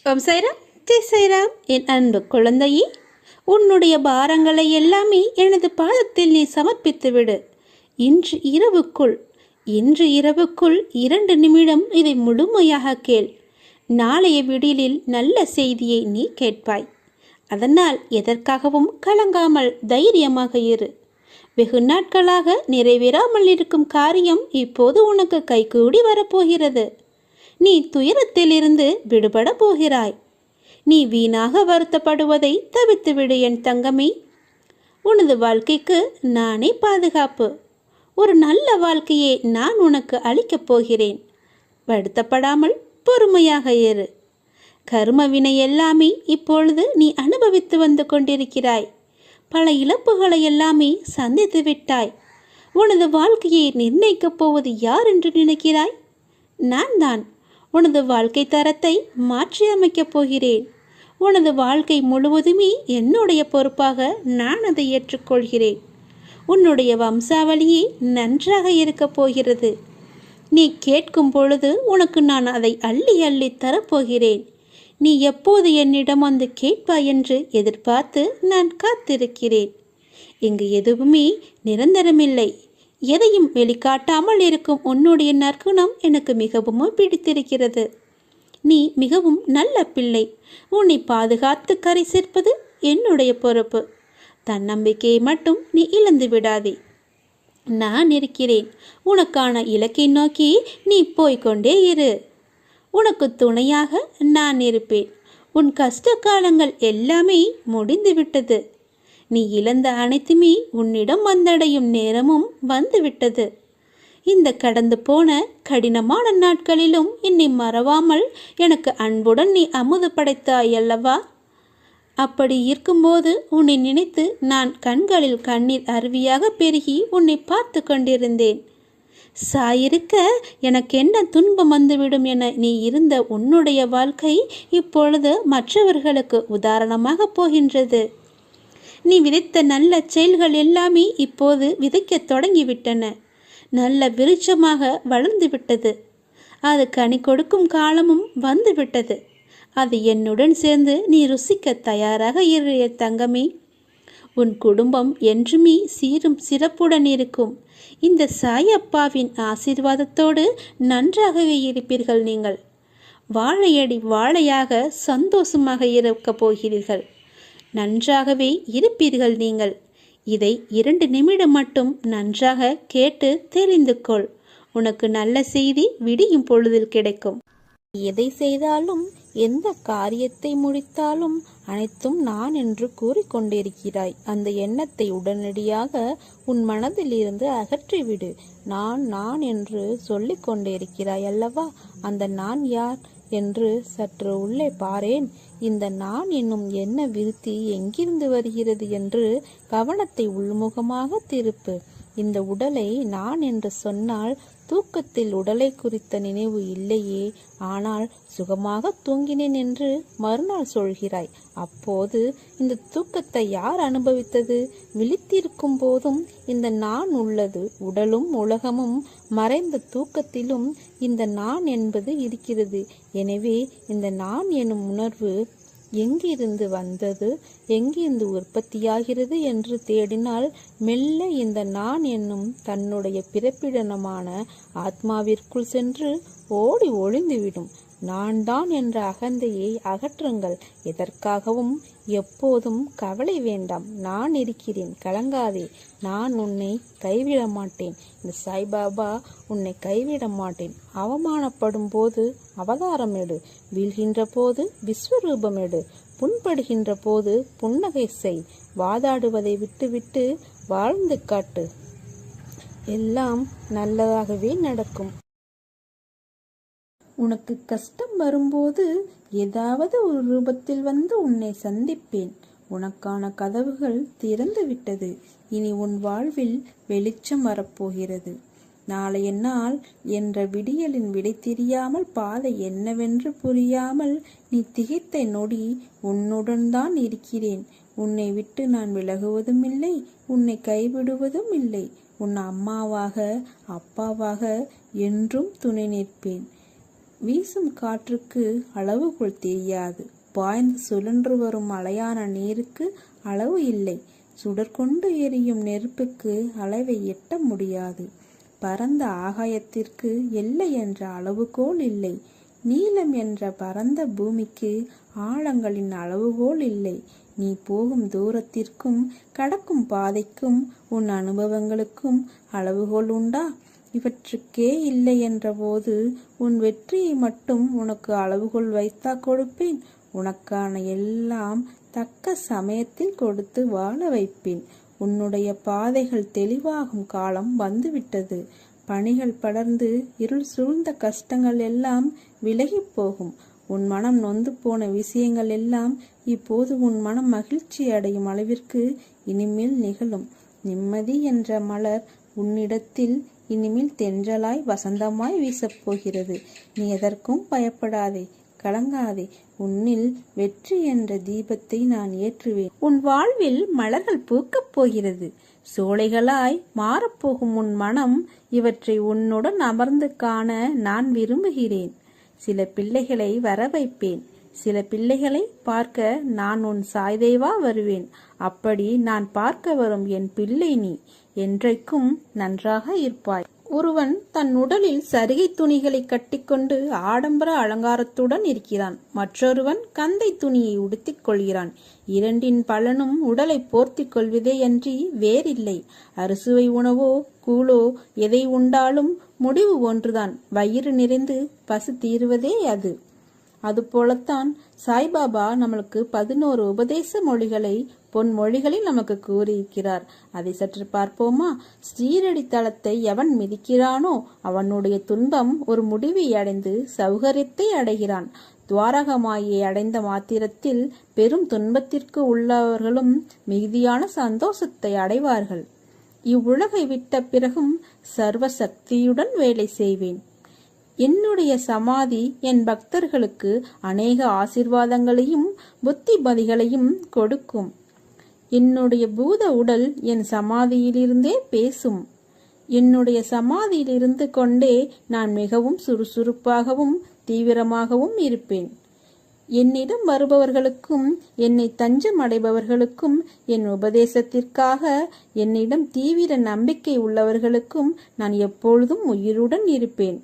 ஓம் சைராம், ஜெய் சைராம். என் அன்பு குழந்தையே, உன்னுடைய பாரங்களை எல்லாமே எனது பாதத்தில் நீ சமர்ப்பித்து விடு. இன்று இரவுக்குள் இன்று இரவுக்குள் 2 நிமிடம் இதை முழுமையாக கேள். நாளைய விடியலில் நல்ல செய்தியை நீ கேட்பாய். அதனால் எதற்காகவும் கலங்காமல் தைரியமாக இரு. வெகு நாட்களாக நிறைவேறாமல் இருக்கும் காரியம் இப்போது உனக்கு கைகூடி வரப்போகிறது. நீ துயரத்திலிருந்து விடுபட போகிறாய். நீ வீணாக வருத்தப்படுவதை தவிர்த்துவிடு என் தங்கமே. உனது வாழ்க்கைக்கு நானே பாதுகாப்பு. ஒரு நல்ல வாழ்க்கையை நான் உனக்கு அளிக்கப் போகிறேன். வருத்தப்படாமல் பொறுமையாக இரு. கர்ம வினை எல்லாமே இப்பொழுது நீ அனுபவித்து வந்து கொண்டிருக்கிறாய். பல இழப்புகளை எல்லாமே சந்தித்து விட்டாய். உனது வாழ்க்கையை நிர்ணயிக்கப் போவது யார் என்று நினைக்கிறாய்? நான் தான். உனது வாழ்க்கை தரத்தை மாற்றி அமைக்கப் போகிறேன். உனது வாழ்க்கை முழுவதுமே என்னுடைய பொறுப்பாக நான் அதை ஏற்றுக்கொள்கிறேன். உன்னுடைய வம்சாவளியே நன்றாக இருக்கப் போகிறது. நீ கேட்கும் பொழுது உனக்கு நான் அதை அள்ளி அள்ளி தரப்போகிறேன். நீ எப்போது என்னிடம் வந்து கேட்பாய் என்று எதிர்பார்த்து நான் காத்திருக்கிறேன். இங்கு எதுவுமே நிரந்தரமில்லை. எதையும் வெளிக்காட்டாமல் இருக்கும் உன்னுடைய நற்குணம் எனக்கு மிகவும் பிடித்திருக்கிறது. நீ மிகவும் நல்ல பிள்ளை. உன்னை பாதுகாத்து கரை சேர்ப்பது என்னுடைய பொறுப்பு. தன்னம்பிக்கையை மட்டும் நீ இழந்து விடாதே. நான் இருக்கிறேன். உனக்கான இலக்கை நோக்கி நீ போய்கொண்டே இரு. உனக்கு துணையாக நான் இருப்பேன். உன் கஷ்ட காலங்கள் எல்லாமே முடிந்துவிட்டது. நீ இழந்த அனைத்துமே உன்னிடம் வந்தடையும் நேரமும் வந்துவிட்டது. இந்த கடந்து போன கடினமான நாட்களிலும் என்னை மறவாமல் எனக்கு அன்புடன் நீ அமுது படைத்தாய் அல்லவா? அப்படி இருக்கும்போது உன்னை நினைத்து நான் கண்களில் கண்ணீர் அருவியாக பெருகி உன்னை பார்த்து கொண்டிருந்தேன். சாயிருக்க எனக்கு என்ன துன்பம் வந்துவிடும் என நீ இருந்த உன்னுடைய வாழ்க்கை இப்பொழுது மற்றவர்களுக்கு உதாரணமாக போகின்றது. நீ விதைத்த நல்ல செயல்கள் எல்லாமே இப்போது விதைக்க தொடங்கிவிட்டன. நல்ல விருட்சமாக வளர்ந்து விட்டது. அது கனி கொடுக்கும் காலமும் வந்துவிட்டது. அது என்னுடன் சேர்ந்து நீ ருசிக்க தயாராக இரு தங்கமே. உன் குடும்பம் என்றுமே சீரும் சிறப்புடன் இருக்கும். இந்த சாயப்பாவின் ஆசீர்வாதத்தோடு நன்றாகவே இருப்பீர்கள். நீங்கள் வாழையடி வாழையாக சந்தோஷமாக இருக்கப் போகிறீர்கள். நன்றாகவே இருப்பீர்கள். நீங்கள் இதை 2 நிமிடம் மட்டும் நன்றாக கேட்டு தெரிந்து கொள். உனக்கு நல்ல செய்தி விடியும் பொழுதில் கிடைக்கும். எதை செய்தாலும் எந்த காரியத்தை முடித்தாலும் அனைத்தும் நான் என்று கூறிக்கொண்டிருக்கிறாய். அந்த எண்ணத்தை உடனடியாக உன் மனதில் இருந்து அகற்றிவிடு. நான் நான் என்று சொல்லிக் கொண்டிருக்கிறாய் அல்லவா? அந்த நான் யார் என்று சற்று உள்ளே பாரேன். இந்த நான் என்னும் என்ன விருத்தி எங்கிருந்து வருகிறது என்று கவனத்தை உள்முகமாக திருப்பு. இந்த உடலை நான் என்று சொன்னால் தூக்கத்தில் உடலை குறித்த நினைவு இல்லையே, ஆனால் சுகமாக தூங்கினேன் என்று மறுநாள் சொல்கிறாய். அப்போது இந்த தூக்கத்தை யார் அனுபவித்தது? விழித்திருக்கும் போதும் இந்த நான் உள்ளது. உடலும் உலகமும் மறைந்த தூக்கத்திலும் இந்த நான் என்பது இருக்கிறது. எனவே இந்த நான் எனும் உணர்வு எங்கிருந்து வந்தது, எங்கிருந்து உற்பத்தியாகிறது என்று தேடினால் மெல்ல இந்த நான் என்னும் தன்னுடைய பிறப்பிடமான ஆத்மாவிற்குள் சென்று ஓடி ஒளிந்துவிடும். நான் தான் என்ற அகந்தையை அகற்றுங்கள். எதற்காகவும் எப்போதும் கவலை வேண்டாம். நான் இருக்கிறேன், கலங்காதே. நான் உன்னை கைவிட மாட்டேன். இந்த சாய்பாபா உன்னை கைவிட மாட்டேன். அவமானப்படும் போது அவதாரம் எடு. வீழ்கின்ற போது விஸ்வரூபம் எடு. புண்படுகின்ற போது புன்னகை செய். வாதாடுவதை விட்டுவிட்டு வாழ்ந்து காட்டு. எல்லாம் நல்லதாகவே நடக்கும். உனக்கு கஷ்டம் வரும்போது ஏதாவது ஒரு ரூபத்தில் வந்து உன்னை சந்திப்பேன். உனக்கான கதவுகள் திறந்து விட்டது. இனி உன் வாழ்வில் வெளிச்சம் வரப்போகிறது. நாளைய நாள் என்ற விடியலின் விடை தெரியாமல் பாதை என்னவென்று புரியாமல் நீ திகைத்த நொடி உன்னுடன் தான் இருக்கிறேன். உன்னை விட்டு நான் விலகுவதும் இல்லை, உன்னை கைவிடுவதும் இல்லை. உன் அம்மாவாக அப்பாவாக என்றும் துணை நிற்பேன். வீசும் காற்றுக்கு அளவுகோல் தெரியாது. பாய்ந்து சுழன்று வரும் அலையான நீருக்கு அளவு இல்லை. சுடர்கொண்டு எரியும் நெருப்புக்கு அளவை எட்ட முடியாது. பரந்த ஆகாயத்திற்கு எல்லை என்ற அளவுகோல் இல்லை. நீளம் என்ற பரந்த பூமிக்கு ஆழங்களின் அளவுகோல் இல்லை. நீ போகும் தூரத்திற்கும் கடக்கும் பாதைக்கும் உன் அனுபவங்களுக்கும் அளவுகோல் உண்டா? இவற்றுக்கே இல்லை என்ற போது உன் வெற்றியை மட்டும் உனக்கு அளவுகோல் வைத்தா கொடுப்பேன்? உனக்கான எல்லாம் தக்க சமயத்தில் கொடுத்து வாழ வைப்பேன். உன்னுடைய பாதைகள் தெளிவாகும் காலம் வந்துவிட்டது. பனிகள் படர்ந்து இருள் சூழ்ந்த கஷ்டங்கள் எல்லாம் விலகி போகும். உன் மனம் நொந்து போன விஷயங்கள் எல்லாம் இப்போது உன் மனம் மகிழ்ச்சி அடையும் அளவிற்கு இனிமேல் நிகழும். நிம்மதி என்ற மலர் உன்னிடத்தில் இனிமேல் தென்றலாய் வசந்தமாய் வீசப்போகிறது. நீ எதற்கும் பயப்படாதே, கலங்காதே. உன்னில் வெற்றி என்ற தீபத்தை நான் ஏற்றுவேன். உன் வாழ்வில் மலர்கள் பூக்கப் போகிறது. சோலைகளாய் மாறப்போகும் உன் மனம் இவற்றை உன்னுடன் அமர்ந்து காண நான் விரும்புகிறேன். சில பிள்ளைகளை வர வைப்பேன். சில பிள்ளைகளை பார்க்க நான் உன் சாய்தேவா வருவேன். அப்படி நான் பார்க்க வரும் என் பிள்ளை நீ என்றைக்கும் நன்றாக இருப்பாய். ஒருவன் தன் உடலில் சரிகை துணிகளை கட்டிக்கொண்டு ஆடம்பர அலங்காரத்துடன் இருக்கிறான். மற்றொருவன் கந்தை துணியை உடுத்திக் கொள்கிறான். இரண்டின் பலனும் உடலை போர்த்திக் கொள்வதே அன்றி வேறில்லை. அறுசுவை உணவோ கூழோ எதை உண்டாலும் முடிவு ஒன்றுதான், வயிறு நிறைந்து பசி தீருவதே அது. அதுபோலத்தான் சாய்பாபா நம்மளுக்கு 11 உபதேச மொழிகளை பொன்மொழிகளில் நமக்கு கூறியிருக்கிறார். அதை சற்று பார்ப்போமா? ஸ்ரீரடி தலத்தை எவன் மிதிக்கிறானோ அவனுடைய துன்பம் ஒரு முடிவை அடைந்து சௌகரியத்தை அடைகிறான். துவாரகமாயை அடைந்த மாத்திரத்தில் பெரும் துன்பத்திற்கு உள்ளவர்களும் மிகுதியான சந்தோஷத்தை அடைவார்கள். இவ்வுலகை விட்ட பிறகும் சர்வ சக்தியுடன் வேலை செய்வேன். என்னுடைய சமாதி என் பக்தர்களுக்கு அநேக ஆசீர்வாதங்களையும் புத்திமதிகளையும் கொடுக்கும். என்னுடைய பூத உடல் என் சமாதியிலிருந்தே பேசும். என்னுடைய சமாதியிலிருந்து கொண்டே நான் மிகவும் சுறுசுறுப்பாகவும் தீவிரமாகவும் இருப்பேன். என்னிடம் வருபவர்களுக்கும் என்னை தஞ்சம் அடைபவர்களுக்கும் என் உபதேசத்திற்காக என்னிடம் தீவிர நம்பிக்கை உள்ளவர்களுக்கும் நான் எப்பொழுதும் உயிருடன் இருப்பேன்.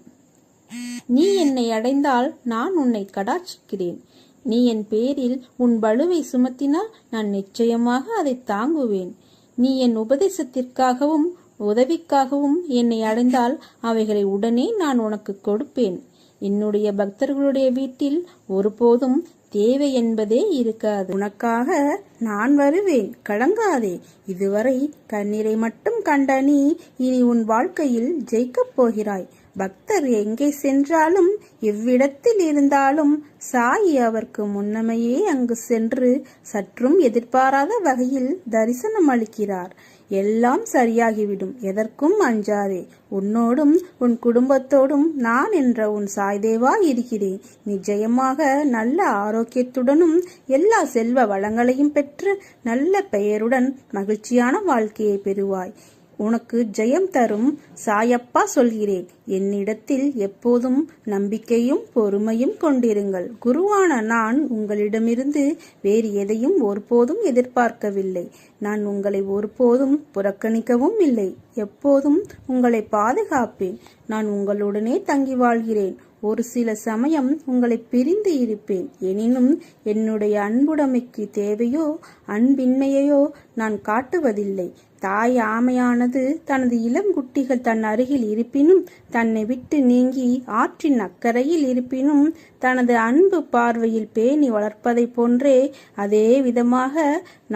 நீ என்னை அடைந்தால் நான் உன்னை கடாட்சிக்கிறேன். நீ என் பேரில் உன் பளுவை சுமத்தினால் நான் நிச்சயமாக அதை தாங்குவேன். நீ என் உபதேசத்திற்காகவும் உதவிக்காகவும் என்னை அடைந்தால் அவைகளை உடனே நான் உனக்கு கொடுப்பேன். என்னுடைய பக்தர்களுடைய வீட்டில் ஒருபோதும் தேவை என்பதே இருக்காது. உனக்காக நான் வருவேன், கலங்காதே. இதுவரை கண்ணீரை மட்டும் கண்ட நீ இனி உன் வாழ்க்கையில் ஜெயிக்கப் போகிறாய். பக்தர் எங்கே சென்றாலும் எவ்விடத்தில் இருந்தாலும் சாயி அவருக்கு முன்னமையே அங்கு சென்று சற்றும் எதிர்பாராத வகையில் தரிசனம் அளிக்கிறார். எல்லாம் சரியாகிவிடும், எதற்கும் அஞ்சாதே. உன்னோடும் உன் குடும்பத்தோடும் நான் என்ற உன் சாய்தேவா இருக்கிறேன். நிச்சயமாக நல்ல ஆரோக்கியத்துடனும் எல்லா செல்வ வளங்களையும் பெற்று நல்ல பெயருடன் மகிழ்ச்சியான வாழ்க்கையை பெறுவாய். உனக்கு ஜெயம் தரும் சாயப்பா சொல்கிறேன். என்னிடத்தில் எப்போதும் நம்பிக்கையும் பொறுமையும் கொண்டிருங்கள். குருவான நான் உங்களிடமிருந்து வேறு எதையும் ஒருபோதும் எதிர்பார்க்கவில்லை. நான் உங்களை ஒருபோதும் புறக்கணிக்கவும் இல்லை. எப்போதும் உங்களை பாதுகாப்பேன். நான் உங்களுடனே தங்கி வாழ்கிறேன். ஒரு சில சமயம் உங்களை பிரிந்து இருப்பேன். எனினும் என்னுடைய அன்புடைமைக்கு தேவையோ அன்பின்மையோ நான் காட்டுவதில்லை. தாய் ஆமையானது தனது இளங்குட்டிகள் தன் அருகில் இருப்பினும் தன்னை விட்டு நீங்கி ஆற்றின் அக்கறையில் இருப்பினும் தனது அன்பு பார்வையில் பேணி வளர்ப்பதை போன்றே அதே விதமாக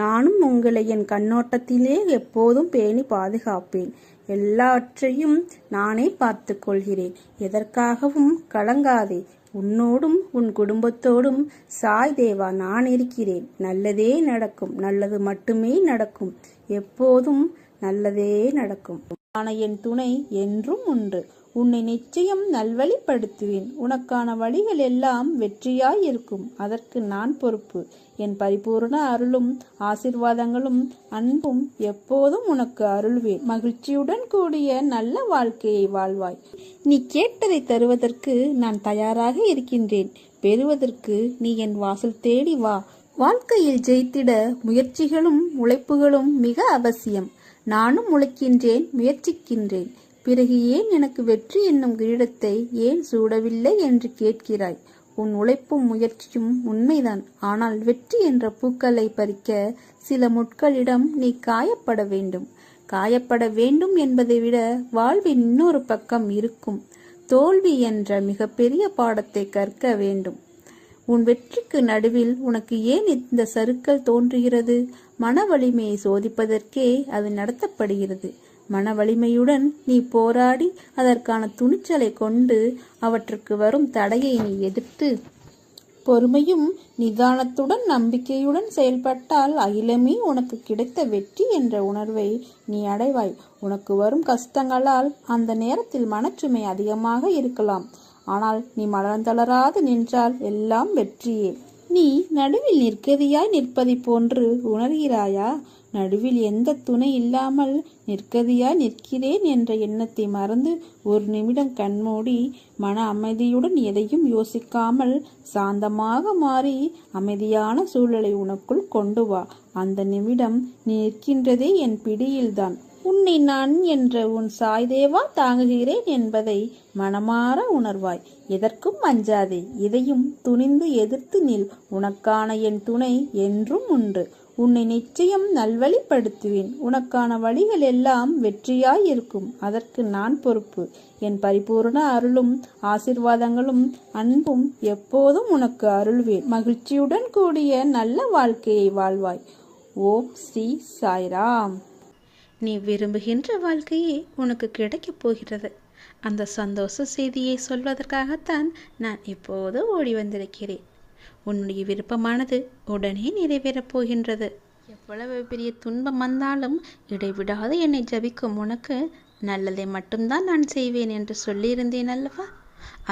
நானும் உங்களை என் கண்ணோட்டத்திலே எப்போதும் பேணி பாதுகாப்பேன். எல்லாவற்றையும் நானே பார்த்து கொள்கிறேன். எதற்காகவும் கலங்காதே. உன்னோடும் உன் குடும்பத்தோடும் சாய் தேவா நான் இருக்கிறேன். நல்லதே நடக்கும், நல்லது மட்டுமே நடக்கும், எப்போதும் நல்லதே நடக்கும். ஆன என் துணை என்றும் உண்டு. உன்னை நிச்சயம் நல்வழிப்படுத்துவேன். உனக்கான வழிகள் எல்லாம் வெற்றியாய் இருக்கும். அதற்கு நான் பொறுப்பு. என் பரிபூர்ண அருளும் ஆசிர்வாதங்களும் அன்பும் எப்போதும் உனக்கு அருள்வேன். மகிழ்ச்சியுடன் கூடிய நல்ல வாழ்க்கையை வாழ்வாய். நீ கேட்டதை தருவதற்கு நான் தயாராக இருக்கின்றேன். பெறுவதற்கு நீ என் வாசல் தேடி வா. வாழ்க்கையில் ஜெயித்திட முயற்சிகளும் உழைப்புகளும் மிக அவசியம். நானும் உழைக்கின்றேன், முயற்சிக்கின்றேன். பிறகு ஏன் எனக்கு வெற்றி என்னும் கிரீடத்தை ஏன் சூடவில்லை என்று கேட்கிறாய். உன் உழைப்பும் முயற்சியும் உண்மைதான். ஆனால் வெற்றி என்ற பூக்களை பறிக்க சில முட்களிடம் நீ காயப்பட வேண்டும். காயப்பட வேண்டும் என்பதை விட வாழ்வின் இன்னொரு பக்கம் இருக்கும். தோல்வி என்ற மிகப்பெரிய பாடத்தை கற்க வேண்டும். உன் வெற்றிக்கு நடுவில் உனக்கு ஏன் இந்த சறுக்கல் தோன்றுகிறது? மன வலிமையை சோதிப்பதற்கே அது நடத்தப்படுகிறது. மன வலிமையுடன் நீ போராடி அதற்கான துணிச்சலை கொண்டு அவற்றுக்கு வரும் தடையை நீ எதிர்த்து பொறுமையும் நிதானத்துடன் நம்பிக்கையுடன் செயல்பட்டால் அகிலமே உனக்கு கிடைத்த வெற்றி என்ற உணர்வை நீ அடைவாய். உனக்கு வரும் கஷ்டங்களால் அந்த நேரத்தில் மனச்சுமை அதிகமாக இருக்கலாம். ஆனால் நீ மனந்தளராது நின்றால் எல்லாம் வெற்றியே. நீ நடுவில் நிற்கதியாய் நிற்பதை போன்று உணர்கிறாயா? நடுவில் எந்த துணை இல்லாமல் நிற்கதியாய் நிற்கிறேன் என்ற எண்ணத்தை மறந்து ஒரு நிமிடம் கண்மூடி மன அமைதியுடன் எதையும் யோசிக்காமல் சாந்தமாக மாறி அமைதியான சூழலை உனக்குள் கொண்டு வா. அந்த நிமிடம் நீ நிற்கின்றதே என் பிடியில்தான். உன்னை நான் என்ற உன் சாய்தேவா தாங்குகிறேன் என்பதை மனமாற உணர்வாய். எதற்கும் அஞ்சாதே. எதையும் துணிந்து எதிர்த்து நில். உனக்கான என் துணை என்றும் உண்டு. உன்னை நிச்சயம் நல்வழிப்படுத்துவேன். உனக்கான வழிகள் எல்லாம் வெற்றியாய் இருக்கும். அதற்கு நான் பொறுப்பு. என் பரிபூர்ண அருளும் ஆசிர்வாதங்களும் அன்பும் எப்போதும் உனக்கு அருள்வேன். மகிழ்ச்சியுடன் கூடிய நல்ல வாழ்க்கையை வாழ்வாய். ஓம் ஸ்ரீ சாய்ராம். நீ விரும்புகின்ற வாழ்க்கையே உனக்கு கிடைக்கப் போகிறது. அந்த சந்தோஷ செய்தியை சொல்வதற்காகத்தான் நான் இப்போது ஓடி வந்திருக்கிறேன். உன்னுடைய விருப்பமானது உடனே நிறைவேறப் போகின்றது. எவ்வளவு பெரிய துன்பம் வந்தாலும் இடைவிடாது என்னை ஜபிக்கும் உனக்கு நல்லதை மட்டும்தான் நான் செய்வேன் என்று சொல்லியிருந்தேன் அல்லவா?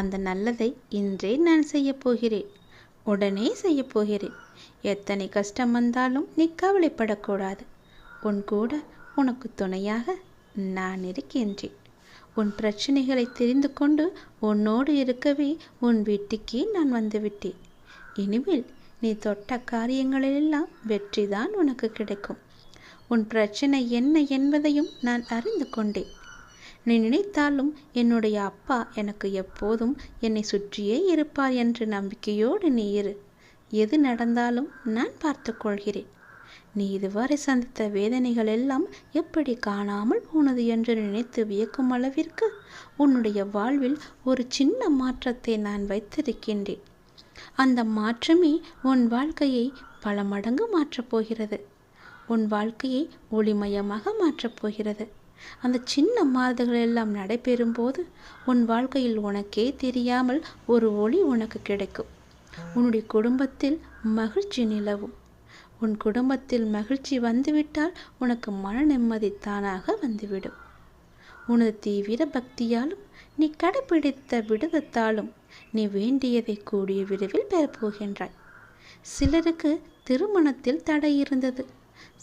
அந்த நல்லதை இன்றே நான் செய்ய போகிறேன். உடனே செய்ய போகிறேன். எத்தனை கஷ்டம் வந்தாலும் நீ கவலைப்படக்கூடாது. உன் கூட உனக்கு துணையாக நான் இருக்கின்றேன். உன் பிரச்சனைகளை தெரிந்து கொண்டு உன்னோடு இருக்கவே உன் வீட்டுக்கே நான் வந்துவிட்டேன். இனிமேல் நீ தொட்ட காரியங்களிலெல்லாம் வெற்றிதான் உனக்கு கிடைக்கும். உன் பிரச்சனை என்ன என்பதையும் நான் அறிந்து கொண்டேன். நீ நினைத்தாலும் என்னுடைய அப்பா எனக்கு எப்போதும் என்னை சுற்றியே இருப்பார் என்ற நம்பிக்கையோடு நீ இரு. எது நடந்தாலும் நான் பார்த்து கொள்கிறேன். நீ இதுவரை சந்தித்த வேதனைகள் எல்லாம் எப்படி காணாமல் போனது என்று நினைத்து வியக்கும் அளவிற்கு உன்னுடைய வாழ்வில் ஒரு சின்ன மாற்றத்தை நான் வைத்திருக்கின்றேன். அந்த மாற்றமே உன் வாழ்க்கையை பல மடங்கு மாற்றப் போகிறது. உன் வாழ்க்கையை ஒளிமயமாக மாற்றப் போகிறது. அந்த சின்ன மாறுதல்கள் எல்லாம் நடைபெறும் போது உன் வாழ்க்கையில் உனக்கே தெரியாமல் ஒரு ஒளி உனக்கு கிடைக்கும். உன்னுடைய குடும்பத்தில் மகிழ்ச்சி நிலவும். உன் குடும்பத்தில் மகிழ்ச்சி வந்துவிட்டால் உனக்கு மன நிம்மதி தானாக வந்துவிடும். உனது தீவிர பக்தியாலும் நீ கடைபிடித்த விடுதத்தாலும் நீ வேண்டியதை கூடிய விரைவில் பெறப்போகின்றாய். சிலருக்கு திருமணத்தில் தடை இருந்தது.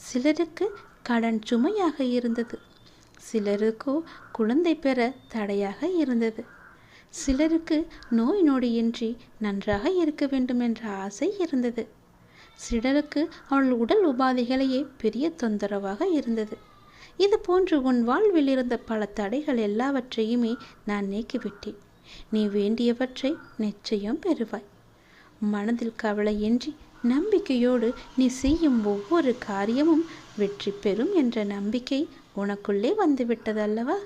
சிலருக்கு கடன் சுமையாக இருந்தது. சிலருக்கோ குழந்தை பெற தடையாக இருந்தது. சிலருக்கு நோய் நொடியின்றி நன்றாக இருக்க வேண்டும் என்ற ஆசை இருந்தது. சிலருக்கு அவள் உடல் உபாதைகளையே பெரிய தொந்தரவாக இருந்தது. இது போன்று உன் வாழ்வில் இருந்த பல தடைகள் எல்லாவற்றையுமே நான் நீக்கிவிட்டேன். நீ வேண்டியவற்றை நிச்சயம் பெறுவாய். மனதில் கவலையின்றி நம்பிக்கையோடு நீ செய்யும் ஒவ்வொரு காரியமும் வெற்றி பெறும் என்ற நம்பிக்கை உனக்குள்ளே வந்துவிட்டதல்லவா?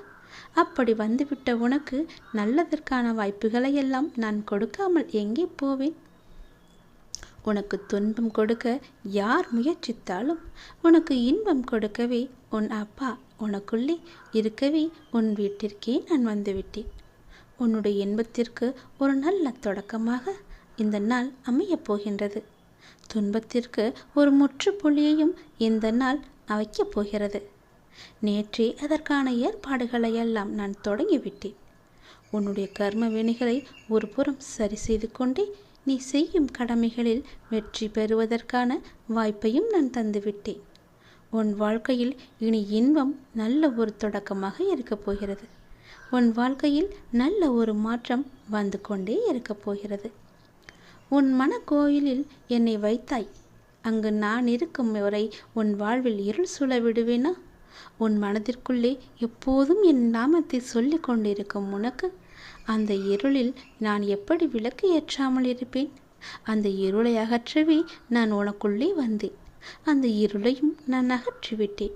அப்படி வந்துவிட்ட உனக்கு நல்லதற்கான வாய்ப்புகளை எல்லாம் நான் கொடுக்காமல் எங்கே போவேன்? உனக்கு துன்பம் கொடுக்க யார் முயற்சித்தாலும் உனக்கு இன்பம் கொடுக்கவே உன் அப்பா உனக்குள்ளே இருக்கவே உன் வீட்டிற்கே நான் வந்துவிட்டேன். உன்னுடைய இன்பத்திற்கு ஒரு நல்ல தொடக்கமாக இந்த நாள் அமையப் போகின்றது. துன்பத்திற்கு ஒரு முற்றுப்புள்ளியையும் இந்த நாள் வைக்கப் போகிறது. நேற்றே அதற்கான ஏற்பாடுகளை எல்லாம் நான் தொடங்கிவிட்டேன். உன்னுடைய கர்ம வினைகளை ஒரு புறம் சரி செய்து கொண்டே நீ செய்யும் கடமைகளில் வெற்றி பெறுவதற்கான வாய்ப்பையும் நான் தந்துவிட்டேன். உன் வாழ்க்கையில் இனி இன்பம் நல்ல ஒரு தொடக்கமாக இருக்கப் போகிறது. உன் வாழ்க்கையில் நல்ல ஒரு மாற்றம் வந்து கொண்டே இருக்கப் போகிறது. உன் மனக்கோயிலில் என்னை வைத்தாய். அங்கு நான் இருக்கும் வரை உன் வாழ்வில் இருள் சூழ விடுவேனா? உன் மனதிற்குள்ளே எப்போதும் என் நாமத்தை சொல்லிக் கொண்டிருக்கும் உனக்கு அந்த இருளில் நான் எப்படி விளக்கு ஏற்றாமல் இருப்பேன்? அந்த இருளை அகற்றவே நான் உனக்குள்ளே வந்தேன். அந்த இருளையும் நான் அகற்றிவிட்டேன்.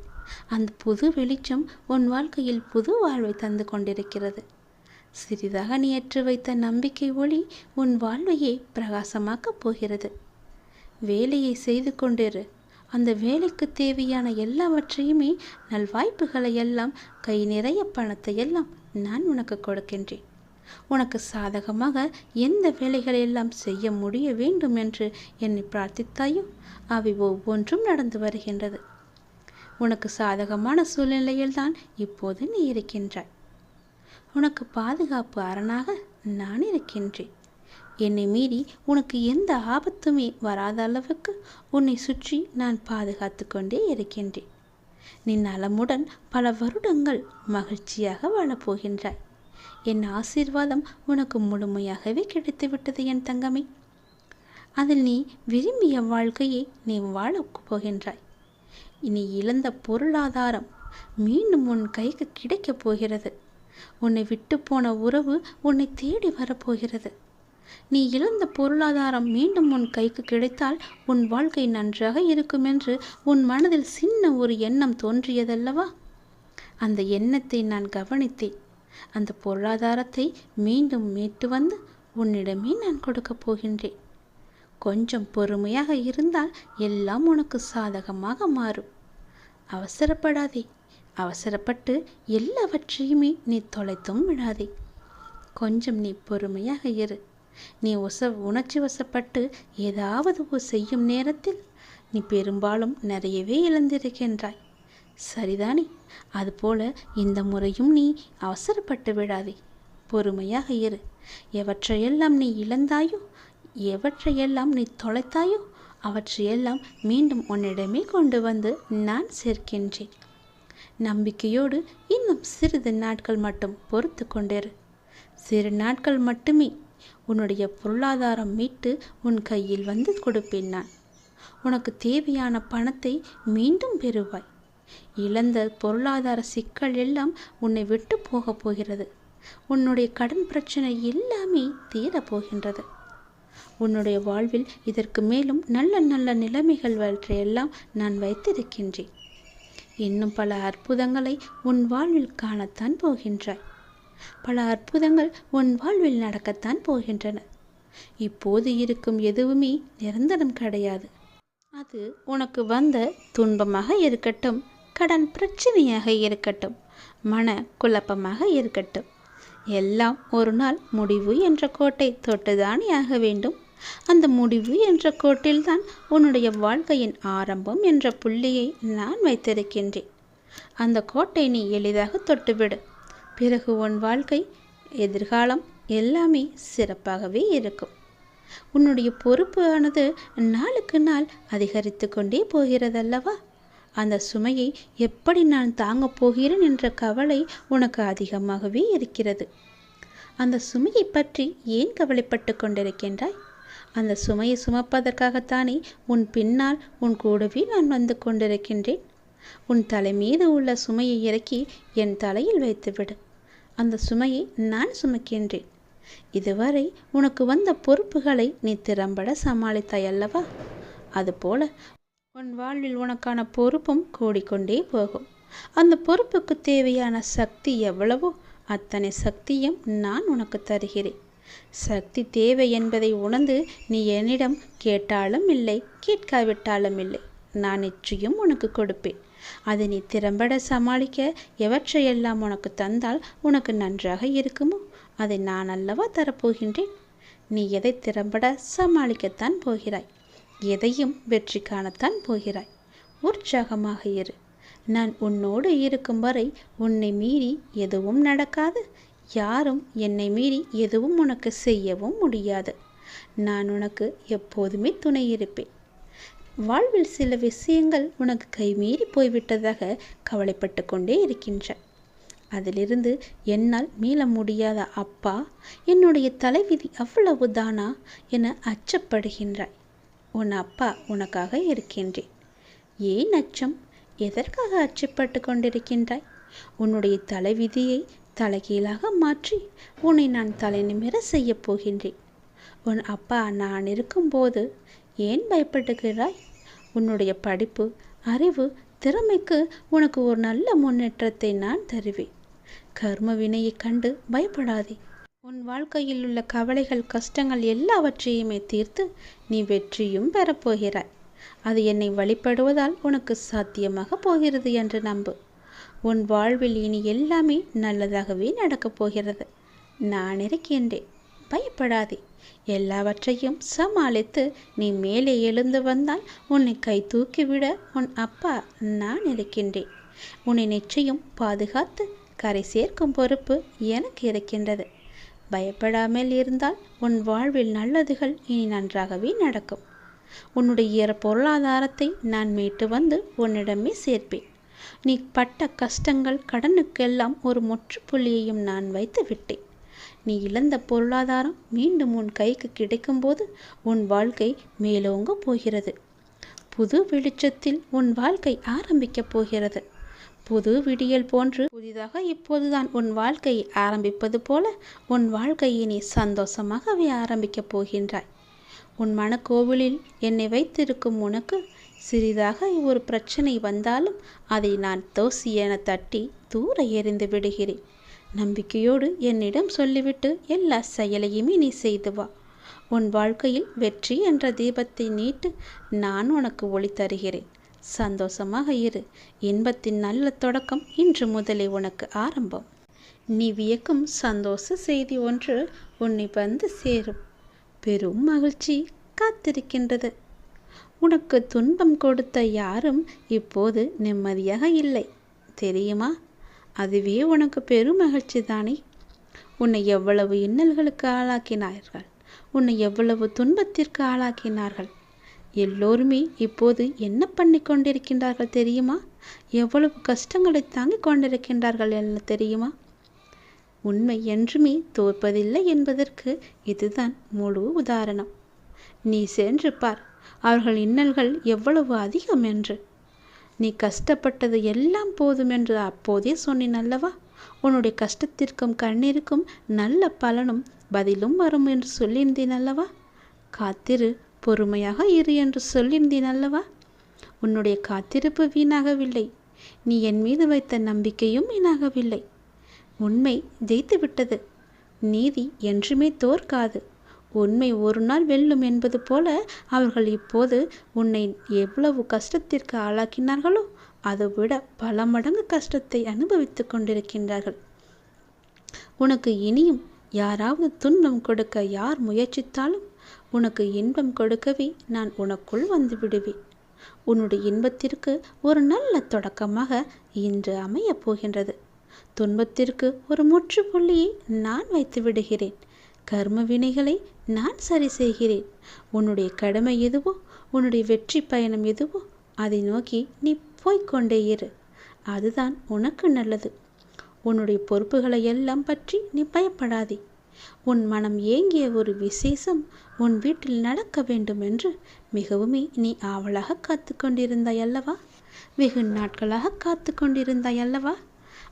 அந்த புது வெளிச்சம் உன் வாழ்க்கையில் புது வாழ்வை தந்து கொண்டிருக்கிறது. சிறிதாக நீ ஏற்றி வைத்த நம்பிக்கை ஒளி உன் வாழ்வையே பிரகாசமாக்கப் போகிறது. வேலையை செய்து கொண்டிரு. அந்த வேலைக்கு தேவையான எல்லாவற்றையுமே நல்வாய்ப்புகளை எல்லாம், கை நிறைய பணத்தை எல்லாம் நான் உனக்கு கொடுக்கின்றேன். உனக்கு சாதகமாக எந்த வேலைகளை எல்லாம் செய்ய முடிய வேண்டும் என்று என்னை பிரார்த்தித்தாயோ அவை ஒவ்வொன்றும் நடந்து வருகின்றது. உனக்கு சாதகமான சூழ்நிலையில்தான் இப்போது நீ இருக்கின்றாய். உனக்கு பாதுகாப்பு அரணாக நான் இருக்கின்றேன். என்னை மீறி உனக்கு எந்த ஆபத்துமே வராத அளவுக்கு உன்னை சுற்றி நான் பாதுகாத்து கொண்டே இருக்கின்றேன். நீ நலமுடன் பல வருடங்கள் மகிழ்ச்சியாக வாழப்போகின்றாய். என் ஆசீர்வாதம் உனக்கு முழுமையாகவே கிடைத்துவிட்டது என் தங்கமே. அதில் நீ விரும்பிய வாழ்க்கையை நீ வாழப் போகின்றாய். இனி இழந்த பொருளாதாரம் மீண்டும் உன் கைக்கு கிடைக்கப் போகிறது. உன்னை விட்டு போன உறவு உன்னை தேடி வரப்போகிறது. நீ இழந்த பொருளாதாரம் மீண்டும் உன் கைக்கு கிடைத்தால் உன் வாழ்க்கை நன்றாக இருக்கும் என்று உன் மனதில் சின்ன ஒரு எண்ணம் தோன்றியதல்லவா? அந்த எண்ணத்தை நான் கவனித்தேன். அந்த பொருளாதாரத்தை மீண்டும் மீட்டு வந்து உன்னிடமே நான் கொடுக்கப் போகின்றேன். கொஞ்சம் பொறுமையாக இருந்தால் எல்லாம் உனக்கு சாதகமாக மாறும். அவசரப்படாதே. அவசரப்பட்டு எல்லாவற்றையுமே நீ தொலைத்தும் விடாதே. கொஞ்சம் நீ பொறுமையாக இரு. நீ உணர்ச்சி வசப்பட்டு ஏதாவது செய்யும் நேரத்தில் நீ பெரும்பாலும் நிறையவே இழந்திருக்கின்றாய். சரிதானே? அதுபோல இந்த முறையும் நீ அவசரப்பட்டு விடாதே. பொறுமையாக இரு. எவற்றையெல்லாம் நீ இழந்தாயோ, எவற்றையெல்லாம் நீ தொலைத்தாயோ அவற்றையெல்லாம் மீண்டும் உன்னிடமே கொண்டு வந்து நான் சேர்க்கின்றேன். நம்பிக்கையோடு இன்னும் சிறிது நாட்கள் மட்டும் பொறுத்து கொண்டிரு. சிறு நாட்கள் மட்டுமே உன்னுடைய பொருளாதாரம் மீட்டு உன் கையில் வந்து கொடுப்பேன் நான். உனக்கு தேவையான பணத்தை மீண்டும் பெறுவாய். இழந்த பொருளாதார சிக்கல் எல்லாம் உன்னை விட்டு போக போகிறது. உன்னுடைய கடன் பிரச்சனை எல்லாமே தீரப்போகின்றது. உன்னுடைய வாழ்வில் இதற்கு மேலும் நல்ல நல்ல நிலைமைகள் வற்றையெல்லாம் நான் வைத்திருக்கின்றேன். இன்னும் பல அற்புதங்களை உன் வாழ்வில் காணத்தான் போகின்றாய். பல அற்புதங்கள் உன் வாழ்வில் நடக்கத்தான் போகின்றன. இப்போது இருக்கும் எதுவுமே நிரந்தரம் கிடையாது. அது உனக்கு வந்த துன்பமாக இருக்கட்டும், கடன் பிரச்சனையாக இருக்கட்டும், மன குழப்பமாக இருக்கட்டும், எல்லாம் ஒரு நாள் முடிவு என்ற கோட்டை தொட்டுதானே ஆக வேண்டும். அந்த முடிவு என்ற கோட்டில்தான் உன்னுடைய வாழ்க்கையின் ஆரம்பம் என்ற புள்ளியை நான் வைத்திருக்கின்றேன். அந்த கோட்டை நீ எளிதாக தொட்டுவிடு. பிறகு உன் வாழ்க்கை, எதிர்காலம் எல்லாமே சிறப்பாகவே இருக்கும். உன்னுடைய பொறுப்பானது நாளுக்கு நாள் அதிகரித்து கொண்டே போகிறதல்லவா? அந்த சுமையை எப்படி நான் தாங்கப் போகிறேன் என்ற கவலை உனக்கு அதிகமாகவே இருக்கிறது. அந்த சுமையை பற்றி ஏன் கவலைப்பட்டு கொண்டிருக்கின்றாய்? அந்த சுமையை சுமப்பதற்காகத்தானே உன் பின்னால் உன் கூடவே நான் வந்து கொண்டிருக்கின்றேன். உன் தலை மீது உள்ள சுமையை இறக்கி என் தலையில் வைத்துவிடு. அந்த சுமையை நான் சுமக்கின்றேன். இதுவரை உனக்கு வந்த பொறுப்புகளை நீ திறம்பட சமாளித்தாய் அல்லவா? அதுபோல உன் வாழ்வில் உனக்கான பொறுப்பும் கூடிக்கொண்டே போகும். அந்த பொறுப்புக்கு தேவையான சக்தி எவ்வளவோ அத்தனை சக்தியும் நான் உனக்கு தருகிறேன். சக்தி தேவை என்பதை உணர்ந்து நீ என்னிடம் கேட்டாலும் இல்லை, கேட்காவிட்டாலும் இல்லை, நான் நிச்சயம் உனக்கு கொடுப்பேன். அதை நீ திறம்பட சமாளிக்க எவற்றையெல்லாம் உனக்கு தந்தால் உனக்கு நன்றாக இருக்குமோ அதை நான் அல்லவா தரப்போகின்றேன். நீ எதை திறம்பட சமாளிக்கத்தான் போகிறாய், எதையும் வெற்றி காணத்தான் போகிறாய். உற்சாகமாக இரு. நான் உன்னோடு இருக்கும் வரை உன்னை மீறி எதுவும் நடக்காது, யாரும் என்னை மீறி எதுவும் உனக்கு செய்யவும் முடியாது. நான் உனக்கு எப்போதுமே துணை இருப்பேன். வாழ்வில் சில விஷயங்கள் உனக்கு கைமீறி போய்விட்டதாக கவலைப்பட்டு கொண்டே இருக்கின்றாய். அதிலிருந்து என்னால் மீள முடியாத அப்பா, என்னுடைய தலைவிதி அவ்வளவுதானா என அச்சப்படுகின்றாய். உன் அப்பா உனக்காக இருக்கின்றேன். ஏன் அச்சம்? எதற்காக அச்சப்பட்டு கொண்டிருக்கின்றாய்? உன்னுடைய தலைவிதியை தலைகீழாக மாற்றி உன்னை நான் தலை நிமிர செய்ய போகின்றேன். உன் அப்பா நான் இருக்கும்போது ஏன் பயப்படுகிறாய்? உன்னுடைய படிப்பு, அறிவு, திறமைக்கு உனக்கு ஒரு நல்ல முன்னேற்றத்தை நான் தருவேன். கர்ம வினையை கண்டு பயப்படாதே. உன் வாழ்க்கையில் உள்ள கவலைகள், கஷ்டங்கள் எல்லாவற்றையுமே தீர்த்து நீ வெற்றியும் பெறப்போகிறாய். அது என்னை வழிபடுவதால் உனக்கு சாத்தியமாக போகிறது என்று நம்பு. உன் வாழ்வில் இனி எல்லாமே நல்லதாகவே நடக்கப் போகிறது. நான் இருக்கின்றேன், பயப்படாதே. எல்லாவற்றையும் சமாளித்து நீ மேலே எழுந்து வந்தால் உன்னை கை தூக்கிவிட உன் அப்பா நான் இருக்கின்றேன். உன்னை நிச்சயம் பாதுகாத்து கரை சேர்க்கும் பொறுப்பு எனக்கு இருக்கின்றது. பயப்படாமல் இருந்தால் உன் வாழ்வில் நல்லதுகள் இனி நன்றாகவே நடக்கும். உன்னுடைய பொருளாதாரத்தை நான் மீட்டு வந்து உன்னிடமே சேர்ப்பேன். நீ பட்ட கஷ்டங்கள், கடனுக்கெல்லாம் ஒரு முற்றுப்புள்ளியையும் நான் வைத்து விட்டேன். நீ இழந்த பொருளாதாரம் மீண்டும் உன் கைக்கு கிடைக்கும்போது உன் வாழ்க்கை மேலோங்க போகிறது. புது வெளிச்சத்தில் உன் வாழ்க்கை ஆரம்பிக்கப் போகிறது. புது விடியல் போன்று புதிதாக இப்போதுதான் உன் வாழ்க்கையை ஆரம்பிப்பது போல உன் வாழ்க்கையை நீ சந்தோஷமாகவே ஆரம்பிக்கப் போகின்றாய். உன் மனக்கோவிலில் என்னை வைத்திருக்கும் உனக்கு சிறிதாக ஒரு பிரச்சனை வந்தாலும் அதை நான் தோசி என தட்டி தூர எறிந்து விடுகிறேன். நம்பிக்கையோடு என்னிடம் சொல்லிவிட்டு எல்லா செயலையுமே நீ செய்து வா. உன் வாழ்க்கையில் வெற்றி என்ற தீபத்தை நீட்டு நான் உனக்கு ஒளி தருகிறேன். சந்தோஷமாக இரு. இன்பத்தின் நல்ல தொடக்கம் இன்று முதலே உனக்கு ஆரம்பம். நீ வியக்கும் சந்தோஷ செய்தி ஒன்று உன்னை வந்து சேரும். பெரும் மகிழ்ச்சி காத்திருக்கின்றது. உனக்கு துன்பம் கொடுத்த யாரும் இப்போது நிம்மதியாக இல்லை தெரியுமா? அதுவே உனக்கு பெரும் மகிழ்ச்சி தானே. உன்னை எவ்வளவு இன்னல்களுக்கு ஆளாக்கினார்கள், உன்னை எவ்வளவு துன்பத்திற்கு ஆளாக்கினார்கள். எல்லோருமே இப்போது என்ன பண்ணி கொண்டிருக்கின்றார்கள் தெரியுமா? எவ்வளவு கஷ்டங்களை தாங்கிக் கொண்டிருக்கின்றார்கள் என்ன தெரியுமா? உண்மை என்றுமே தோற்பதில்லை என்பதற்கு இதுதான் முழு உதாரணம். நீ சென்று பார், அவர்கள் இன்னல்கள் எவ்வளவு அதிகம் என்று. நீ கஷ்டப்பட்டது எல்லாம் போதும் என்று அப்போதே சொன்னேன் அல்லவா? உன்னுடைய கஷ்டத்திற்கும் கண்ணீருக்கும் நல்ல பலனும் பதிலும் வரும் என்று சொல்லியிருந்தேன் அல்லவா? காத்திரு, பொறுமையாக இரு என்று சொல்லியிருந்தேன் அல்லவா? உன்னுடைய காத்திருப்பு வீணாகவில்லை. நீ என் மீது வைத்த நம்பிக்கையும் வீணாகவில்லை. உண்மை ஜெயித்துவிட்டது. நீதி என்றுமே தோற்காது. உண்மை ஒரு நாள் வெல்லும் என்பது போல அவர்கள் இப்போது உன்னை எவ்வளவு கஷ்டத்திற்கு ஆளாக்கினார்களோ அதைவிட பல மடங்கு கஷ்டத்தை அனுபவித்து கொண்டிருக்கின்றார்கள். உனக்கு இனியும் யாராவது துன்பம் கொடுக்க யார் முயற்சித்தாலும் உனக்கு இன்பம் கொடுக்கவே நான் உனக்குள் வந்து விடுவேன். உன்னுடைய இன்பத்திற்கு ஒரு நல்ல தொடக்கமாக இன்று அமையப் போகின்றது. துன்பத்திற்கு ஒரு முற்றுப்புள்ளியை நான் வைத்து விடுகிறேன். கர்ம வினைகளை நான் சரி செய்கிறேன். உன்னுடைய கடமை எதுவோ, உன்னுடைய வெற்றி பயணம் எதுவோ அதை நோக்கி நீ போய்கொண்டே இரு. அதுதான் உனக்கு நல்லது. உன்னுடைய பொறுப்புகளை எல்லாம் பற்றி நீ பயப்படாதே. உன் மனம் ஏங்கிய ஒரு விசேஷம் உன் வீட்டில் நடக்க வேண்டும் என்று மிகவுமே நீ ஆவலாக காத்து கொண்டிருந்தாய் அல்லவா? வெகு நாட்களாக காத்து கொண்டிருந்தாய் அல்லவா?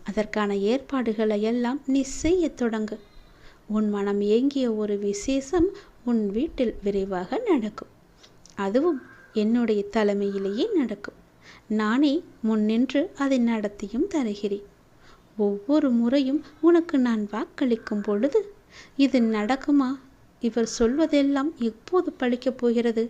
அதற்கான ஏற்பாடுகளை எல்லாம் நீ செய்ய தொடங்கு. உன் மனம் ஏங்கிய ஒரு விசேஷம் உன் வீட்டில் விரைவாக நடக்கும். அதுவும் என்னுடைய தலைமையிலேயே நடக்கும். நானே முன்னின்று அதை நடத்தியும் தருகிறேன். ஒவ்வொரு முறையும் உனக்கு நான் வாக்களிக்கும் பொழுது இது நடக்குமா, இவர் சொல்வதெல்லாம் எப்போது பழிக்கப் போகிறது,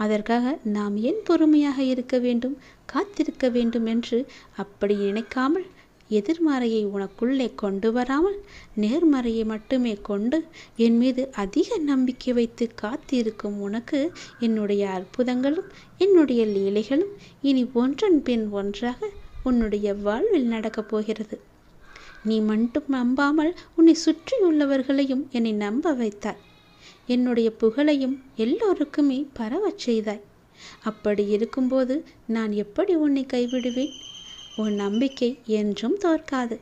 அதற்காக நாம் ஏன் பொறுமையாக இருக்க வேண்டும், காத்திருக்க வேண்டும் என்று அப்படி நினைக்காமல் எதிர்மறையை உனக்குள்ளே கொண்டு வராமல் நேர்மறையை மட்டுமே கொண்டு என் மீது அதிக நம்பிக்கை வைத்து காத்திருக்கும் உனக்கு என்னுடைய அற்புதங்களும் என்னுடைய லீலைகளும் இனி ஒன்றன் பின் ஒன்றாக உன்னுடைய வாழ்வில் நடக்கப் போகிறது. நீ மட்டும் நம்பாமல் உன்னை சுற்றியுள்ளவர்களையும் என்னை நம்ப வைத்தாய். என்னுடைய புகழையும் எல்லோருக்குமே பரவச் செய்தாய். அப்படி இருக்கும்போது நான் எப்படி உன்னை கைவிடுவேன்? உன் நம்பிக்கை என்றும் தோற்காது.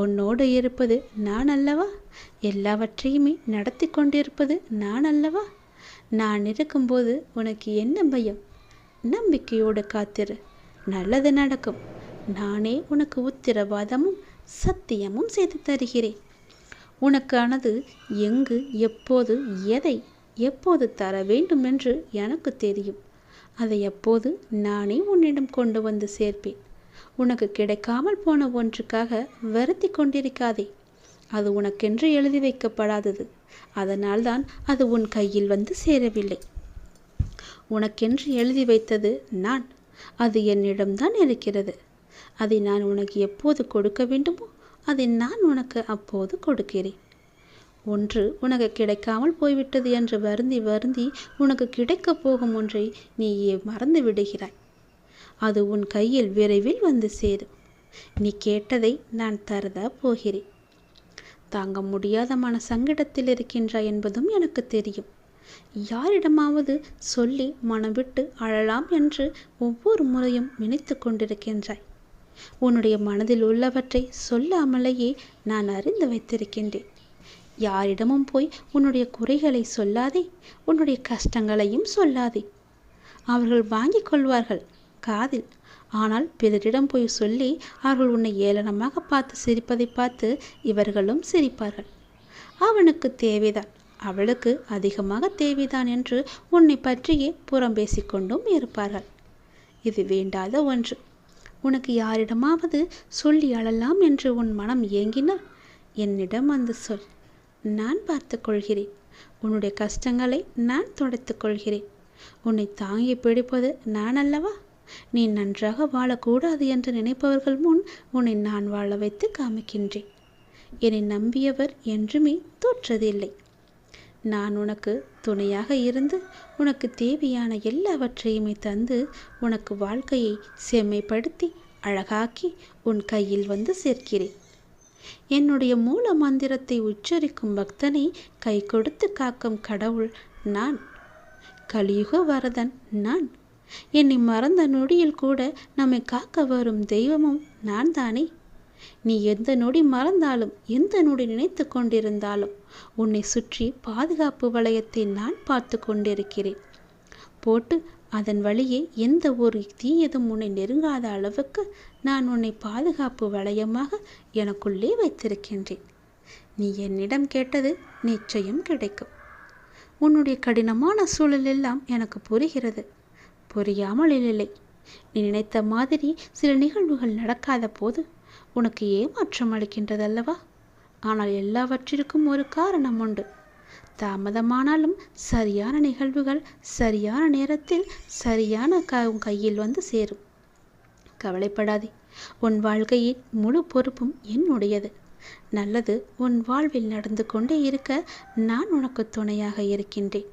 உன்னோடு இருப்பது நான் அல்லவா? எல்லாவற்றையுமே நடத்தி கொண்டிருப்பது நான் அல்லவா? நான் இருக்கும்போது உனக்கு என்ன பயம்? நம்பிக்கையோடு காத்திரு, நல்லது நடக்கும். நானே உனக்கு உத்திரவாதமும் சத்தியமும் செய்து தருகிறேன். உனக்கானது எங்கு, எப்போது, எதை எப்போது தர வேண்டும் என்று எனக்கு தெரியும். அதை எப்போது நானே உன்னிடம் கொண்டு வந்து சேர்ப்பேன். உனக்கு கிடைக்காமல் போன ஒன்றுக்காக வருத்தி கொண்டிருக்காதே. அது உனக்கென்று எழுதி வைக்கப்படாதது. அதனால்தான் அது உன் கையில் வந்து சேரவில்லை. உனக்கென்று எழுதி வைத்தது நான். அது என்னிடம்தான் இருக்கிறது. அதை நான் உனக்கு எப்போது கொடுக்க வேண்டுமோ அதை நான் உனக்கு அப்போது கொடுக்கிறேன். ஒன்று உனக்கு கிடைக்காமல் போய்விட்டது என்று வருந்தி வருந்தி உனக்கு கிடைக்கப் போகும் ஒன்றை நீயே மறந்து விடுகிறாய். அது உன் கையில் விரைவில் வந்து சேரும். நீ கேட்டதை நான் தரதா போகிறேன். தாங்க முடியாத மன சங்கடத்தில் இருக்கின்றாய் என்பதும் எனக்கு தெரியும். யாரிடமாவது சொல்லி மனம் விட்டு அழலாம் என்று ஒவ்வொரு முறையும் நினைத்து கொண்டிருக்கின்றாய். உன்னுடைய மனதில் உள்ளவற்றை சொல்லாமலேயே நான் அறிந்து வைத்திருக்கின்றேன். யாரிடமும் போய் உன்னுடைய குறைகளை சொல்லாதே, உன்னுடைய கஷ்டங்களையும் சொல்லாதே. அவர்கள் வாங்கிக் கொள்வார்கள் காதில். ஆனால் பிறரிடம் போய் சொல்லி அவர்கள் உன்னை ஏளனமாக பார்த்து சிரிப்பதை பார்த்து இவர்களும் சிரிப்பார்கள். அவனுக்கு தேவைதான், அவளுக்கு அதிகமாக தேவைதான் என்று உன்னை பற்றியே புறம் பேசிக்கொண்டும் இருப்பார்கள். இது வேண்டாத ஒன்று. உனக்கு யாரிடமாவது சொல்லி அழலாம் என்று உன் மனம் ஏங்கினால் என்னிடம் வந்து சொல். நான் பார்த்து கொள்கிறேன். உன்னுடைய கஷ்டங்களை நான் துடைத்துக் கொள்கிறேன். உன்னை தாங்கி பிடிப்பது நான் அல்லவா? நீ நன்றாக வாழக்கூடாது என்று நினைப்பவர்கள் முன் உன்னை நான் வாழ வைத்து காமிக்கின்றேன். என்னை நம்பியவர் என்றுமே தோற்றதில்லை. நான் உனக்கு துணையாக இருந்து உனக்கு தேவையான எல்லாவற்றையுமே தந்து உனக்கு வாழ்க்கையை செம்மைப்படுத்தி அழகாக்கி உன் கையில் வந்து சேர்க்கிறேன். என்னுடைய மூல மந்திரத்தை உச்சரிக்கும் பக்தனை கை கொடுத்து காக்கும் கடவுள் நான். கலியுக வரதன் நான். என்னை மறந்த நொடியில் கூட நம்மை காக்க வரும் தெய்வமும் நான் தானே. நீ எந்த நொடி மறந்தாலும் எந்த நொடி நினைத்து கொண்டிருந்தாலும் உன்னை சுற்றி பாதுகாப்பு வளையத்தை நான் பார்த்து கொண்டிருக்கிறேன். போட்டு அதன் வழியே எந்த ஒரு தீயதும் உன்னை நெருங்காத அளவுக்கு நான் உன்னை பாதுகாப்பு வளையமாக எனக்குள்ளே வைத்திருக்கின்றேன். நீ என்னிடம் கேட்டது நிச்சயம் கிடைக்கும். உன்னுடைய கடினமான சூழல் எல்லாம் எனக்கு புரிகிறது. புரியாமல் இல்லை. நீ நினைத்த மாதிரி சில நிகழ்வுகள் நடக்காத போது உனக்கு ஏமாற்றம் அளிக்கின்றதல்லவா? ஆனால் எல்லாவற்றிற்கும் ஒரு காரணம் உண்டு. தாமதமானாலும் சரியான நிகழ்வுகள் சரியான நேரத்தில் சரியான கையில் வந்து சேரும். கவலைப்படாதே. உன் வாழ்க்கையின் முழு பொறுப்பும் என்னுடையது. நல்லது உன் வாழ்வில் நடந்து கொண்டே இருக்க நான் உனக்கு துணையாக இருக்கின்றேன்.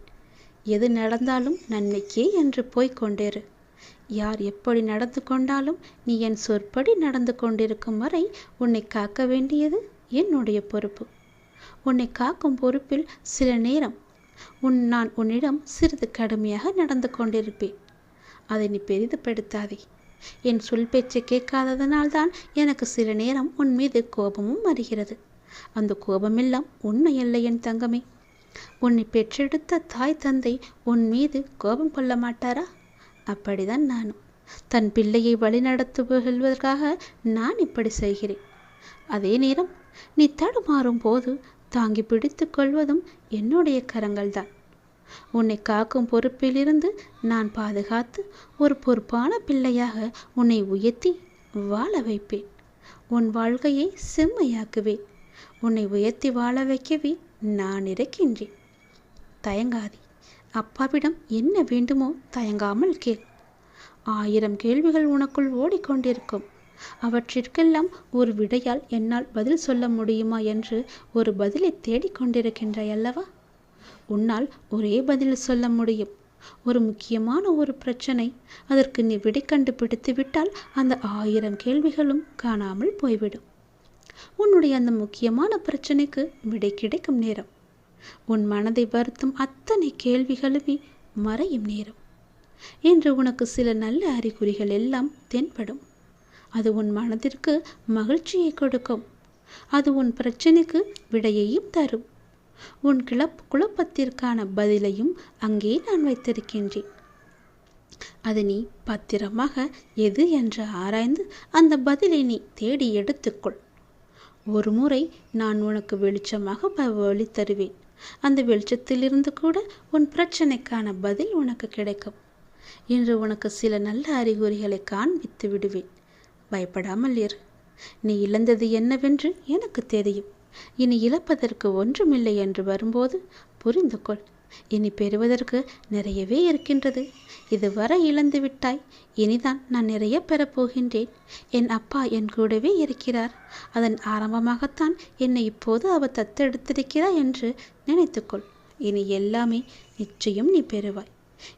எது நடந்தாலும் நன்மைக்கே என்று போய்கொண்டேரு. யார் எப்படி நடந்து கொண்டாலும் நீ என் சொற்படி நடந்து கொண்டிருக்கும் வரை உன்னை காக்க வேண்டியது என்னுடைய பொறுப்பு. உன்னை காக்கும் பொறுப்பில் சில நேரம் நான் உன்னிடம் சிறிது கடுமையாக நடந்து கொண்டிருப்பேன். அதை நீ பெரிதுபடுத்தாதே. என் சொல் பேச்சை கேட்காததனால்தான் எனக்கு சில நேரம் உன் மீது கோபமும் வருகிறது. அந்த கோபமெல்லாம் உண்மையல்ல என் தங்கமே. உன்னை பெற்றெடுத்த தாய் தந்தை உன் மீது கோபம் கொள்ள மாட்டாரா? அப்படிதான் நானும். தன் பிள்ளையை வழிநடத்துவதற்காக நான் இப்படி செய்கிறேன். அதே நேரம் நீ தடுமாறும் போது தாங்கி பிடித்து கொள்வதும் என்னுடைய கரங்கள்தான். உன்னை காக்கும் பொறுப்பிலிருந்து நான் பாதுகாத்து ஒரு பொறுப்பான பிள்ளையாக உன்னை உயர்த்தி வாழ வைப்பேன். உன் வாழ்க்கையை செம்மையாக்குவேன். உன்னை உயர்த்தி வாழ வைக்கவே நான் இருக்கின்றேன். தயங்காதே. அப்பாவிடம் என்ன வேண்டுமோ தயங்காமல் கேள். 1000 கேள்விகள் உனக்குள் ஓடிக்கொண்டிருக்கும். அவற்றிற்கெல்லாம் ஒரு விடையால் என்னால் பதில் சொல்ல முடியுமா என்று ஒரு பதிலை தேடிக்கொண்டிருக்கின்றாய் அல்லவா? உன்னால் ஒரே பதில் சொல்ல முடியும். ஒரு முக்கியமான ஒரு பிரச்சனை, அதற்கு நீ விடை கண்டுபிடித்து விட்டால் அந்த 1000 கேள்விகளும் காணாமல் போய்விடும். உன்னுடைய அந்த முக்கியமான பிரச்சனைக்கு விடை கிடைக்கும் நேரம். உன் மனதை வருத்தும் அத்தனை கேள்விகளுமே மறையும் நேரம். என்று உனக்கு சில நல்ல அறிகுறிகள் எல்லாம் தென்படும். அது உன் மனதிற்கு மகிழ்ச்சியை கொடுக்கும். அது உன் பிரச்சனைக்கு விடையையும் தரும். உன் குழப்பத்திற்கான பதிலையும் அங்கே நான் வைத்திருக்கின்றேன். அது நீ பத்திரமாக எது என்று ஆராய்ந்து அந்த பதிலை நீ தேடி எடுத்துக்கொள். ஒரு முறை நான் உனக்கு வெளிச்சமாக வழி தருவேன். அந்த வெளிச்சத்திலிருந்து கூட உன் பிரச்சனைக்கான பதில் உனக்கு கிடைக்கும். இன்று உனக்கு சில நல்ல அறிகுறிகளை காண்பித்து விடுவேன். பயப்படாமல் இரு. நீ இழந்தது என்னவென்று எனக்கு தெரியும். இனி இழப்பதற்கு ஒன்றுமில்லை என்று வரும்போது புரிந்து கொள். இனி பெறுவதற்கு நிறையவே இருக்கின்றது. இதுவரை இழந்து விட்டாய். இனிதான் நான் நிறைய பெறப்போகின்றேன். என் அப்பா என் கூடவே இருக்கிறார். அதன் ஆரம்பமாகத்தான் என்னை இப்போது அவர் தத்தெடுத்திருக்கிறார் என்று நினைத்துக்கொள். இனி எல்லாமே நிச்சயம் நீ பெறுவாய்.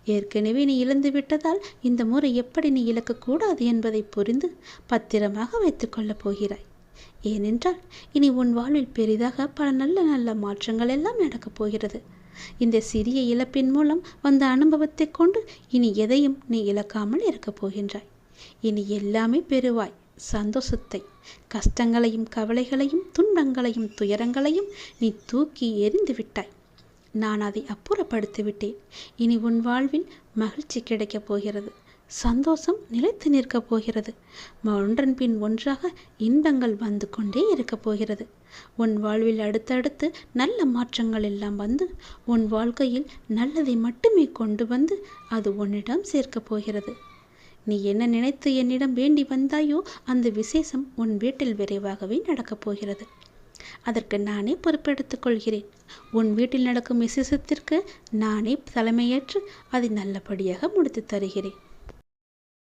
ஏற்கனவே நீ இழந்து விட்டதால் இந்த முறை எப்படி நீ இழக்கக்கூடாது என்பதை புரிந்து பத்திரமாக வைத்துக்கொள்ளப் போகிறாய். ஏனென்றால் இனி உன் வாழ்வில் பெரிதாக பல நல்ல நல்ல மாற்றங்கள் எல்லாம் நடக்கப் போகிறது. இந்த சிறிய இழப்பின் மூலம் வந்த அனுபவத்தை கொண்டு இனி எதையும் நீ இழக்காமல் இருக்கப் போகின்றாய். இனி எல்லாமே பெறுவாய். சந்தோஷத்தை, கஷ்டங்களையும் கவலைகளையும் துன்பங்களையும் துயரங்களையும் நீ தூக்கி எறிந்து விட்டாய். நான் அதை அப்புறப்படுத்தி விட்டேன். இனி உன் வாழ்வில் மகிழ்ச்சி கிடைக்கப் போகிறது. சந்தோஷம் நிலைத்து நிற்கப் போகிறது. ஒன்றன் பின் ஒன்றாக இன்பங்கள் வந்து கொண்டே இருக்கப் போகிறது. உன் வாழ்வில் அடுத்தடுத்து நல்ல மாற்றங்கள் எல்லாம் வந்து உன் வாழ்க்கையில் நல்லதை மட்டுமே கொண்டு வந்து அது உன்னிடம் சேர்க்கப் போகிறது. நீ என்ன நினைத்து என்னிடம் வேண்டி வந்தாயோ அந்த விசேஷம் உன் வீட்டில் விரைவாகவே நடக்கப் போகிறது. அதற்கு நானே பொறுப்பெடுத்துக் கொள்கிறேன். உன் வீட்டில் நடக்கும் விசேஷத்திற்கு நானே தலைமையேற்று அதை நல்லபடியாக முடித்து தருகிறேன்.